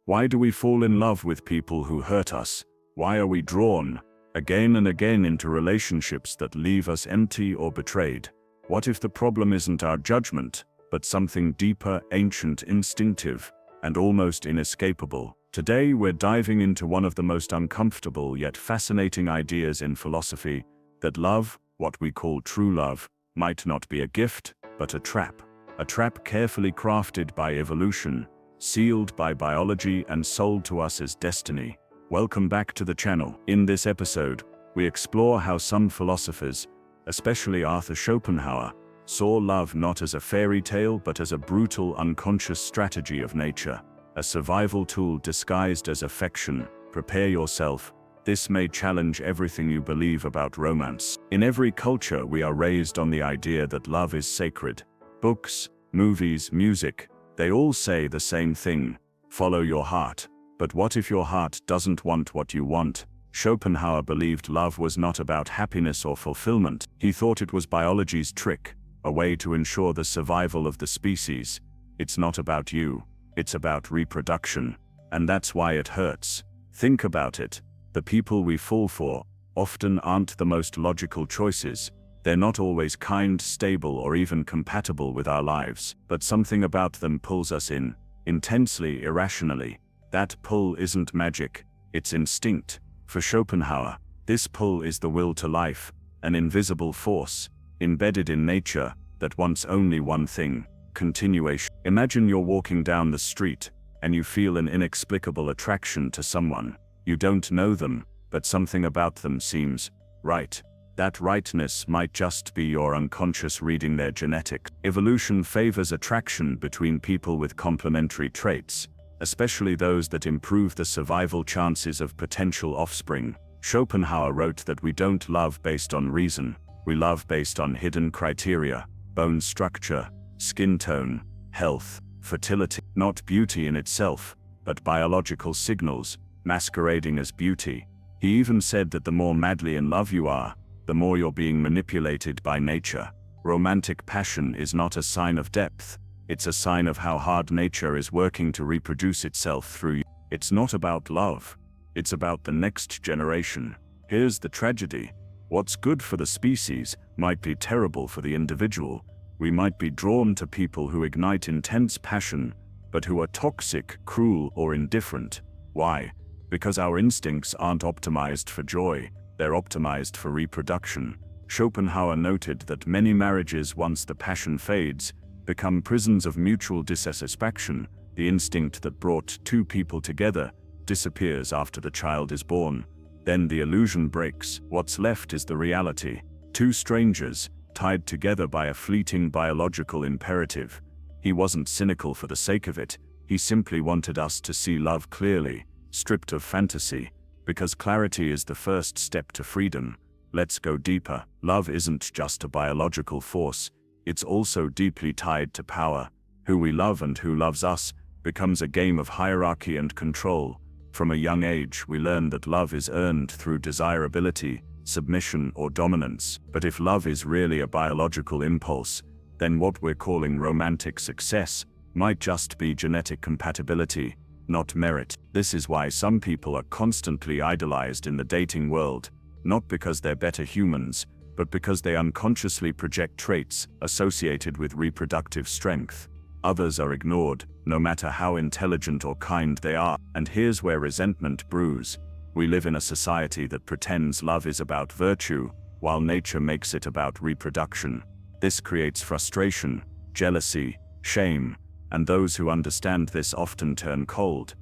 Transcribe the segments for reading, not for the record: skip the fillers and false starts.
Why do we fall in love with people who hurt us? Why are we drawn again and again into relationships that leave us empty or betrayed? What if the problem isn't our judgment, but something deeper, ancient, instinctive, and almost inescapable? Today we're diving into one of the most uncomfortable yet fascinating ideas in philosophy, that love, what we call true love, might not be a gift, but a trap. A trap carefully crafted by evolution, sealed by biology and sold to us as destiny. Welcome back to the channel. In this episode, we explore how some philosophers, especially Arthur Schopenhauer, saw love not as a fairy tale but as a brutal, unconscious strategy of nature, a survival tool disguised as affection. Prepare yourself. This may challenge everything you believe about romance. In every culture, we are raised on the idea that love is sacred. Books, movies, music, they all say the same thing: follow your heart. But what if your heart doesn't want what you want? Schopenhauer believed love was not about happiness or fulfillment. He thought it was biology's trick, a way to ensure the survival of the species. It's not about you, it's about reproduction. And that's why it hurts. Think about it. The people we fall for often aren't the most logical choices. They're not always kind, stable, or even compatible with our lives. But something about them pulls us in, intensely, irrationally. That pull isn't magic, it's instinct. For Schopenhauer, this pull is the will to life, an invisible force, embedded in nature, that wants only one thing: continuation. Imagine you're walking down the street, and you feel an inexplicable attraction to someone. You don't know them, but something about them seems right. That rightness might just be your unconscious reading their genetics. Evolution favors attraction between people with complementary traits, especially those that improve the survival chances of potential offspring. Schopenhauer wrote that we don't love based on reason, we love based on hidden criteria: bone structure, skin tone, health, fertility. Not beauty in itself, but biological signals, masquerading as beauty. He even said that the more madly in love you are, the more you're being manipulated by nature. Romantic passion is not a sign of depth, it's a sign of how hard nature is working to reproduce itself through you. It's not about love, it's about the next generation. Here's the tragedy: what's good for the species might be terrible for the individual. We might be drawn to people who ignite intense passion, but who are toxic, cruel, or indifferent. Why? Because our instincts aren't optimized for joy, they're optimized for reproduction. Schopenhauer noted that many marriages, once the passion fades, become prisons of mutual dissatisfaction. The instinct that brought two people together disappears after the child is born. Then the illusion breaks. What's left is the reality: two strangers, tied together by a fleeting biological imperative. He wasn't cynical for the sake of it, he simply wanted us to see love clearly, stripped of fantasy, because clarity is the first step to freedom. Let's go deeper. Love isn't just a biological force, it's also deeply tied to power. Who we love and who loves us becomes a game of hierarchy and control. From a young age, we learn that love is earned through desirability, submission, or dominance. But if love is really a biological impulse, then what we're calling romantic success might just be genetic compatibility, not merit. This is why some people are constantly idolized in the dating world, not because they're better humans, but because they unconsciously project traits associated with reproductive strength. Others are ignored, no matter how intelligent or kind they are. And here's where resentment brews. We live in a society that pretends love is about virtue, while nature makes it about reproduction. This creates frustration, jealousy, shame, and those who understand this often turn cold,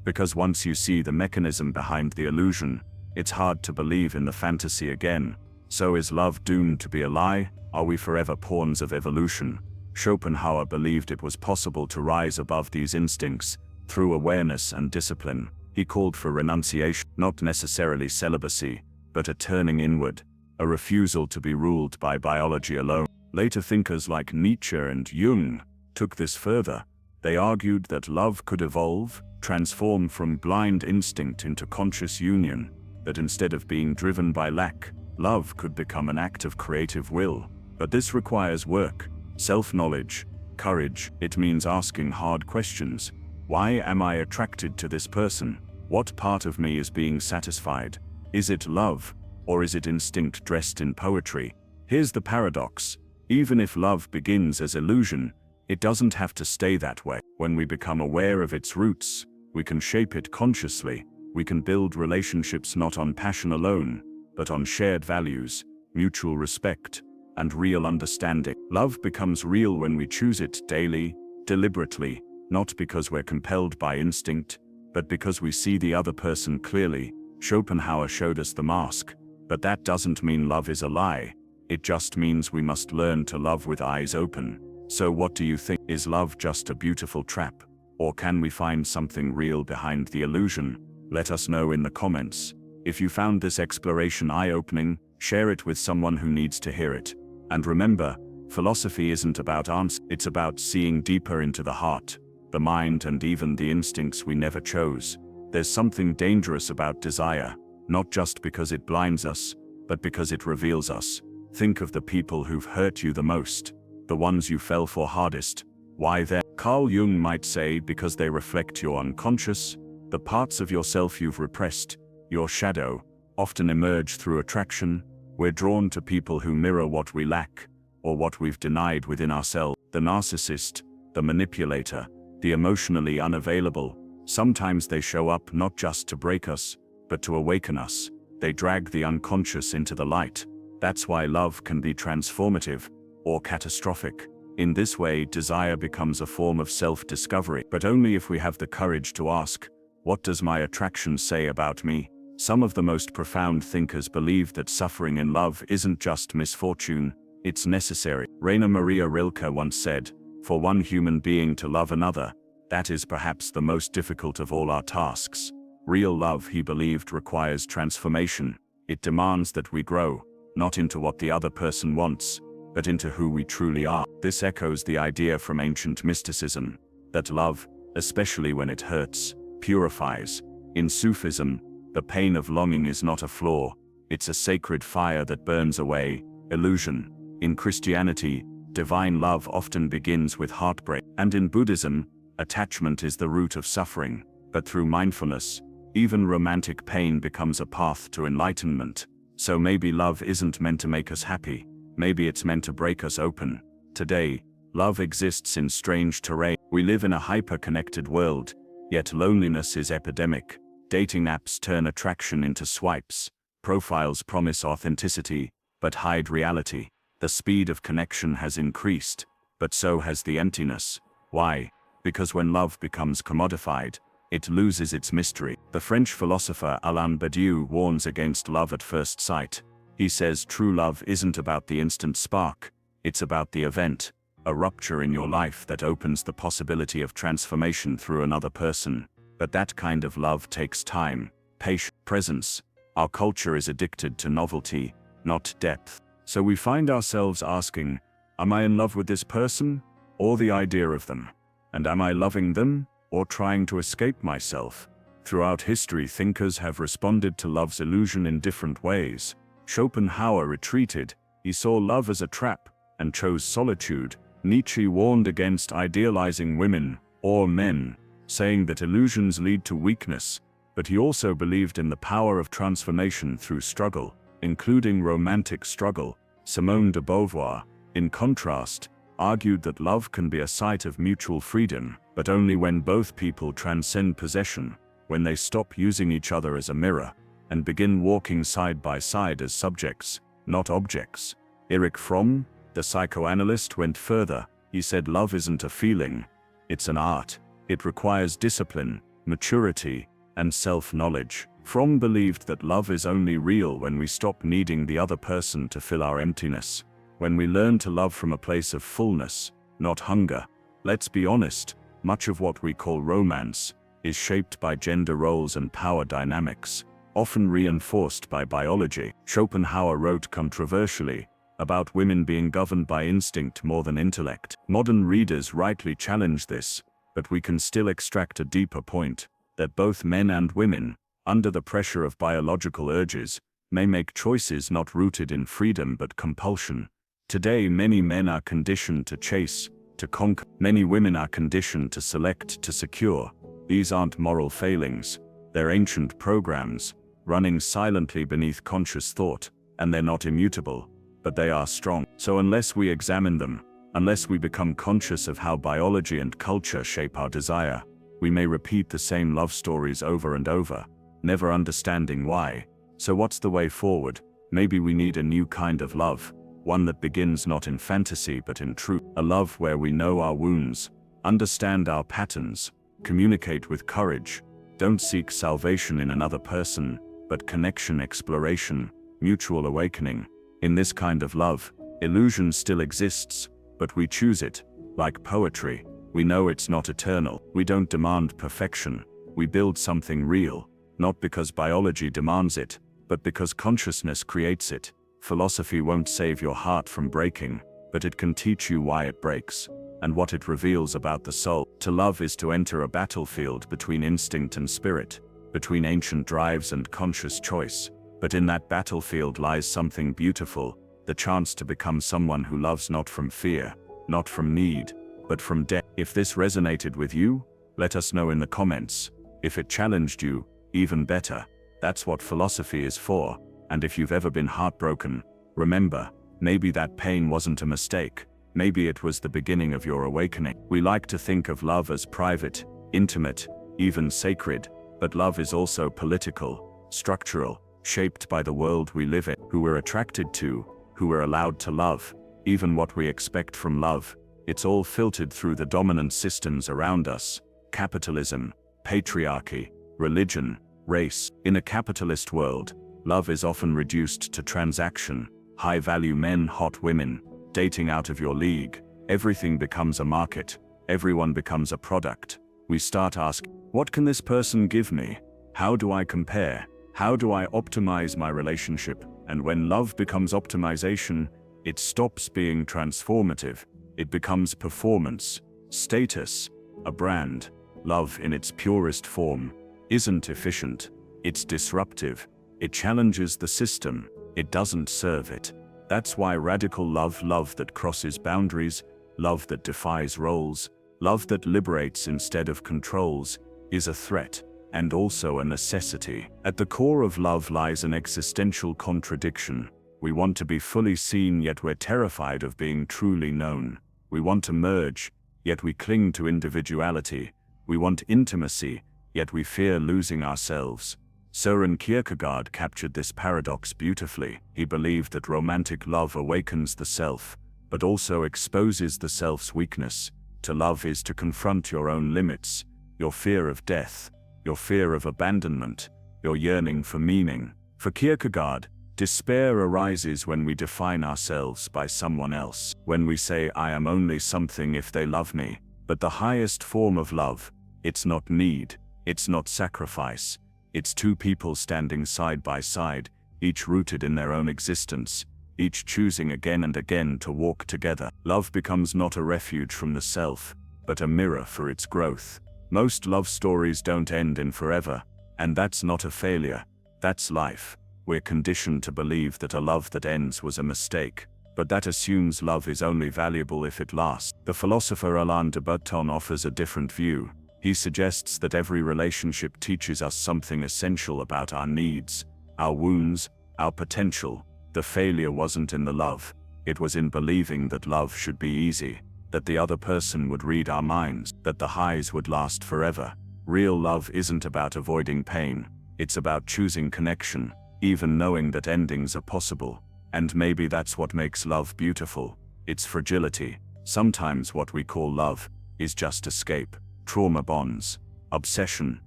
because once you see the mechanism behind the illusion, it's hard to believe in the fantasy again. So is love doomed to be a lie? Are we forever pawns of evolution? Schopenhauer believed it was possible to rise above these instincts through awareness and discipline. He called for renunciation, not necessarily celibacy, but a turning inward, a refusal to be ruled by biology alone. Later thinkers like Nietzsche and Jung took this further. They argued that love could evolve, transform from blind instinct into conscious union, that instead of being driven by lack, love could become an act of creative will. But this requires work, self-knowledge, courage. It means asking hard questions. Why am I attracted to this person? What part of me is being satisfied? Is it love, or is it instinct dressed in poetry? Here's the paradox. Even if love begins as illusion, it doesn't have to stay that way. When we become aware of its roots, we can shape it consciously. We can build relationships not on passion alone, but on shared values, mutual respect, and real understanding. Love becomes real when we choose it daily, deliberately, not because we're compelled by instinct, but because we see the other person clearly. Schopenhauer showed us the mask, but that doesn't mean love is a lie. It just means we must learn to love with eyes open. So what do you think? Is love just a beautiful trap? Or can we find something real behind the illusion? Let us know in the comments. If you found this exploration eye-opening, share it with someone who needs to hear it. And remember, philosophy isn't about answers, it's about seeing deeper into the heart, the mind, and even the instincts we never chose. There's something dangerous about desire, not just because it blinds us, but because it reveals us. Think of the people who've hurt you the most, the ones you fell for hardest. Why then? Carl Jung might say because they reflect your unconscious, the parts of yourself you've repressed, your shadow, often emerge through attraction. We're drawn to people who mirror what we lack, or what we've denied within ourselves. The narcissist, the manipulator, the emotionally unavailable. Sometimes they show up not just to break us, but to awaken us. They drag the unconscious into the light. That's why love can be transformative, or catastrophic. In this way, desire becomes a form of self-discovery, but only if we have the courage to ask, what does my attraction say about me? Some of the most profound thinkers believe that suffering in love isn't just misfortune, it's necessary. Rainer Maria Rilke once said, "For one human being to love another, that is perhaps the most difficult of all our tasks." Real love, he believed, requires transformation. It demands that we grow, not into what the other person wants, but into who we truly are. This echoes the idea from ancient mysticism, that love, especially when it hurts, purifies. In Sufism, the pain of longing is not a flaw, it's a sacred fire that burns away illusion. In Christianity, divine love often begins with heartbreak. And in Buddhism, attachment is the root of suffering. But through mindfulness, even romantic pain becomes a path to enlightenment. So maybe love isn't meant to make us happy, maybe it's meant to break us open. Today, love exists in strange terrain. We live in a hyper-connected world, yet loneliness is epidemic. Dating apps turn attraction into swipes. Profiles promise authenticity, but hide reality. The speed of connection has increased, but so has the emptiness. Why? Because when love becomes commodified, it loses its mystery. The French philosopher Alain Badiou warns against love at first sight. He says true love isn't about the instant spark, it's about the event, a rupture in your life that opens the possibility of transformation through another person. But that kind of love takes time, patience, presence. Our culture is addicted to novelty, not depth. So we find ourselves asking, am I in love with this person, or the idea of them? And am I loving them, or trying to escape myself? Throughout history, thinkers have responded to love's illusion in different ways. Schopenhauer retreated, he saw love as a trap, and chose solitude. Nietzsche warned against idealizing women, or men, saying that illusions lead to weakness, but he also believed in the power of transformation through struggle, including romantic struggle. Simone de Beauvoir, in contrast, argued that love can be a site of mutual freedom, but only when both people transcend possession, when they stop using each other as a mirror, and begin walking side by side as subjects, not objects. Erich Fromm, the psychoanalyst, went further. He said love isn't a feeling, it's an art. It requires discipline, maturity, and self-knowledge. Fromm believed that love is only real when we stop needing the other person to fill our emptiness, when we learn to love from a place of fullness, not hunger. Let's be honest, much of what we call romance is shaped by gender roles and power dynamics, often reinforced by biology. Schopenhauer wrote controversially about women being governed by instinct more than intellect. Modern readers rightly challenge this, but we can still extract a deeper point, that both men and women, under the pressure of biological urges, may make choices not rooted in freedom but compulsion. Today, many men are conditioned to chase, to conquer. Many women are conditioned to select, to secure. These aren't moral failings. They're ancient programs, running silently beneath conscious thought, and they're not immutable, but they are strong. So unless we examine them, unless we become conscious of how biology and culture shape our desire, we may repeat the same love stories over and over, never understanding why. So what's the way forward? Maybe we need a new kind of love, one that begins not in fantasy but in truth. A love where we know our wounds, understand our patterns, communicate with courage, don't seek salvation in another person, but connection, exploration, mutual awakening. In this kind of love, illusion still exists, but we choose it. Like poetry, we know it's not eternal. We don't demand perfection. We build something real, not because biology demands it, but because consciousness creates it. Philosophy won't save your heart from breaking, but it can teach you why it breaks, and what it reveals about the soul. To love is to enter a battlefield between instinct and spirit, between ancient drives and conscious choice. But in that battlefield lies something beautiful, the chance to become someone who loves not from fear, not from need, but from depth. If this resonated with you, let us know in the comments. If it challenged you, even better. That's what philosophy is for. And if you've ever been heartbroken, remember, maybe that pain wasn't a mistake. Maybe it was the beginning of your awakening. We like to think of love as private, intimate, even sacred, but love is also political, structural, shaped by the world we live in, who we're attracted to, who we're allowed to love, even what we expect from love. It's all filtered through the dominant systems around us: capitalism, patriarchy, religion, race. In a capitalist world, love is often reduced to transaction. High-value men, hot women, dating out of your league. Everything becomes a market. Everyone becomes a product. We start asking, what can this person give me? How do I compare? How do I optimize my relationship? And when love becomes optimization, it stops being transformative. It becomes performance, status, a brand. Love in its purest form isn't efficient. It's disruptive. It challenges the system. It doesn't serve it. That's why radical love that crosses boundaries, love that defies roles, love that liberates instead of controls, is a threat, and also a necessity. At the core of love lies an existential contradiction. We want to be fully seen, yet we're terrified of being truly known. We want to merge, yet we cling to individuality. We want intimacy, yet we fear losing ourselves. Søren Kierkegaard captured this paradox beautifully. He believed that romantic love awakens the self, but also exposes the self's weakness. To love is to confront your own limits, your fear of death, your fear of abandonment, your yearning for meaning. For Kierkegaard, despair arises when we define ourselves by someone else, when we say, I am only something if they love me. But the highest form of love, it's not need, it's not sacrifice. It's two people standing side by side, each rooted in their own existence, each choosing again and again to walk together. Love becomes not a refuge from the self, but a mirror for its growth. Most love stories don't end in forever, and that's not a failure, that's life. We're conditioned to believe that a love that ends was a mistake, but that assumes love is only valuable if it lasts. The philosopher Alain de Botton offers a different view. He suggests that every relationship teaches us something essential about our needs, our wounds, our potential. The failure wasn't in the love, it was in believing that love should be easy, that the other person would read our minds, that the highs would last forever. Real love isn't about avoiding pain, it's about choosing connection, even knowing that endings are possible. And maybe that's what makes love beautiful, its fragility. Sometimes what we call love is just escape. Trauma bonds, obsession,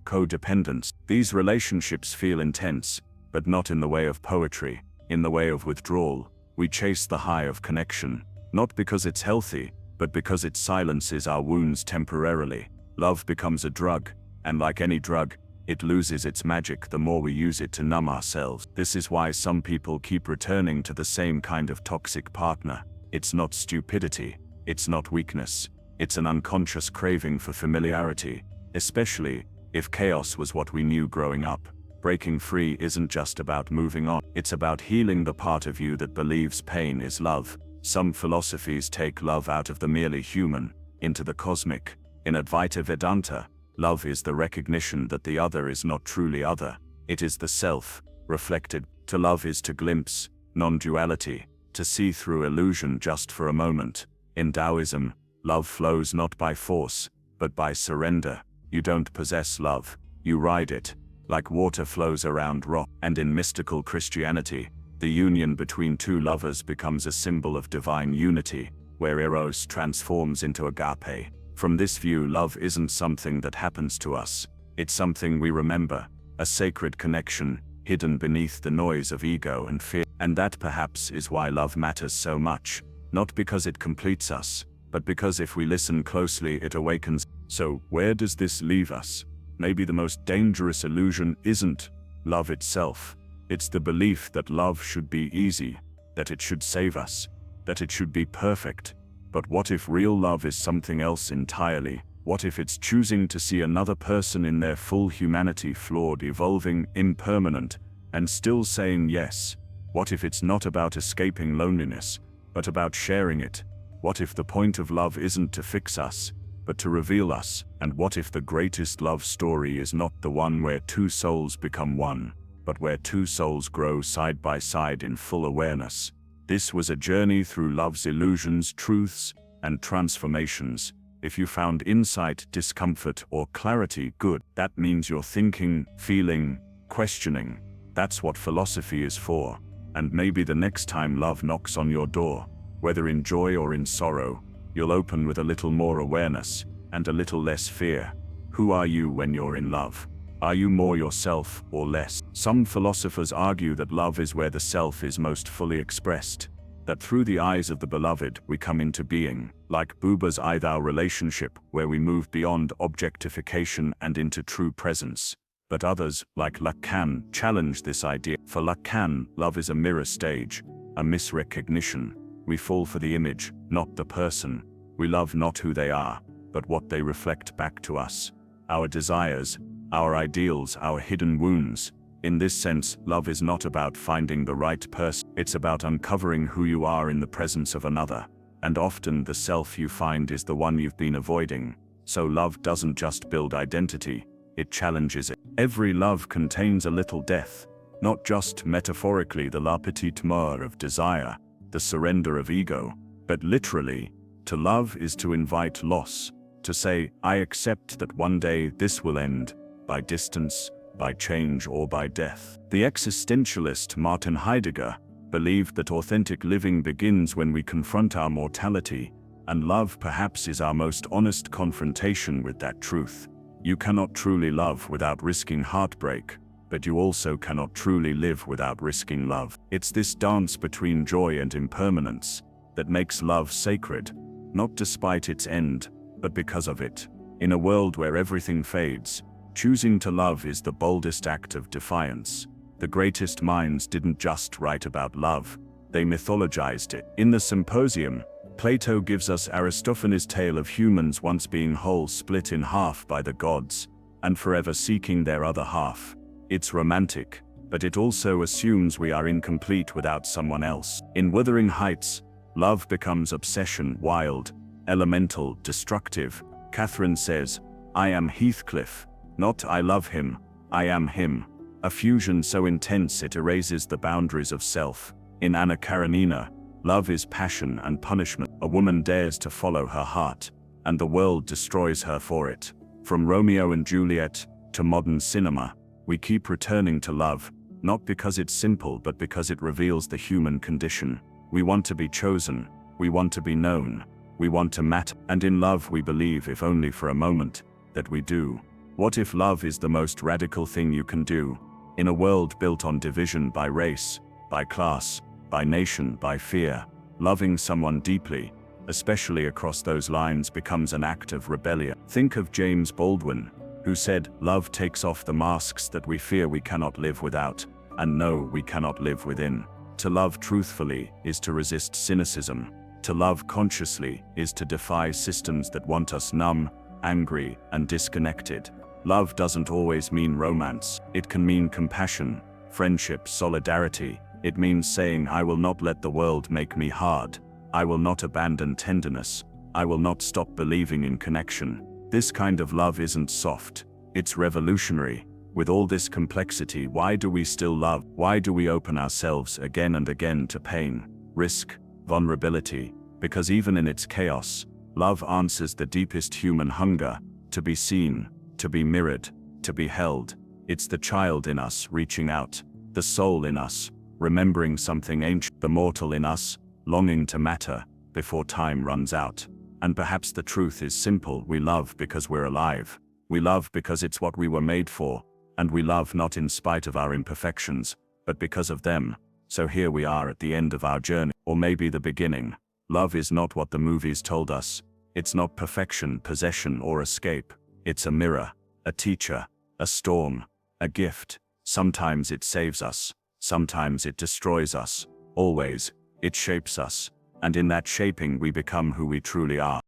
codependence. These relationships feel intense, but not in the way of poetry, in the way of withdrawal. We chase the high of connection, not because it's healthy, but because it silences our wounds temporarily. Love becomes a drug, and like any drug, it loses its magic the more we use it to numb ourselves. This is why some people keep returning to the same kind of toxic partner. It's not stupidity, it's not weakness. It's an unconscious craving for familiarity, especially if chaos was what we knew growing up. Breaking free isn't just about moving on, it's about healing the part of you that believes pain is love. Some philosophies take love out of the merely human, into the cosmic. In Advaita Vedanta, Love is the recognition that the other is not truly other. It is the self, reflected. To love is to glimpse non-duality, to see through illusion just for a moment. In Taoism, love flows not by force, but by surrender. You don't possess love, you ride it, like water flows around rock. And in mystical Christianity, the union between two lovers becomes a symbol of divine unity, where eros transforms into agape. From this view, love isn't something that happens to us, it's something we remember, a sacred connection, hidden beneath the noise of ego and fear. And that perhaps is why love matters so much, not because it completes us, but because if we listen closely it awakens. So where does this leave us? Maybe the most dangerous illusion isn't love itself. It's the belief that love should be easy, that it should save us, that it should be perfect. But what if real love is something else entirely? What if it's choosing to see another person in their full humanity, flawed, evolving, impermanent, and still saying yes? What if it's not about escaping loneliness, but about sharing it? What if the point of love isn't to fix us, but to reveal us? And what if the greatest love story is not the one where two souls become one, but where two souls grow side by side in full awareness? This was a journey through love's illusions, truths, and transformations. If you found insight, discomfort, or clarity, good. That means you're thinking, feeling, questioning. That's what philosophy is for. And maybe the next time love knocks on your door, whether in joy or in sorrow, you'll open with a little more awareness and a little less fear. Who are you when you're in love? Are you more yourself or less? Some philosophers argue that love is where the self is most fully expressed, that through the eyes of the beloved we come into being, like Buber's I-thou relationship, where we move beyond objectification and into true presence. But others, like Lacan, challenge this idea. For Lacan, love is a mirror stage, a misrecognition. We fall for the image, not the person. We love not who they are, but what they reflect back to us. Our desires, our ideals, our hidden wounds. In this sense, love is not about finding the right person. It's about uncovering who you are in the presence of another. And often the self you find is the one you've been avoiding. So love doesn't just build identity, it challenges it. Every love contains a little death, not just metaphorically the la petite mort of desire, the surrender of ego, but literally, to love is to invite loss, to say, I accept that one day this will end, by distance, by change, or by death. The existentialist Martin Heidegger believed that authentic living begins when we confront our mortality, and love perhaps is our most honest confrontation with that truth. You cannot truly love without risking heartbreak, but you also cannot truly live without risking love. It's this dance between joy and impermanence that makes love sacred, not despite its end, but because of it. In a world where everything fades, choosing to love is the boldest act of defiance. The greatest minds didn't just write about love, they mythologized it. In the Symposium, Plato gives us Aristophanes' tale of humans once being whole, split in half by the gods, and forever seeking their other half. It's romantic, but it also assumes we are incomplete without someone else. In Wuthering Heights, love becomes obsession, wild, elemental, destructive. Catherine says, I am Heathcliff, not I love him, I am him. A fusion so intense it erases the boundaries of self. In Anna Karenina, love is passion and punishment. A woman dares to follow her heart, and the world destroys her for it. From Romeo and Juliet to modern cinema, we keep returning to love, not because it's simple but because it reveals the human condition. We want to be chosen, we want to be known, we want to matter. And in love we believe, if only for a moment, that we do. What if love is the most radical thing you can do? In a world built on division by race, by class, by nation, by fear, loving someone deeply, especially across those lines, becomes an act of rebellion. Think of James Baldwin, who said, love takes off the masks that we fear we cannot live without, and know we cannot live within. To love truthfully is to resist cynicism. To love consciously is to defy systems that want us numb, angry, and disconnected. Love doesn't always mean romance. It can mean compassion, friendship, solidarity. It means saying, I will not let the world make me hard. I will not abandon tenderness. I will not stop believing in connection. This kind of love isn't soft, it's revolutionary. With all this complexity, why do we still love? Why do we open ourselves again and again to pain, risk, vulnerability? Because even in its chaos, love answers the deepest human hunger, to be seen, to be mirrored, to be held. It's the child in us reaching out, the soul in us, remembering something ancient, the mortal in us, longing to matter before time runs out. And perhaps the truth is simple: we love because we're alive. We love because it's what we were made for, and we love not in spite of our imperfections, but because of them. So here we are at the end of our journey, or maybe the beginning. Love is not what the movies told us. It's not perfection, possession, or escape. It's a mirror, a teacher, a storm, a gift. Sometimes it saves us, sometimes it destroys us. Always, it shapes us, and in that shaping we become who we truly are.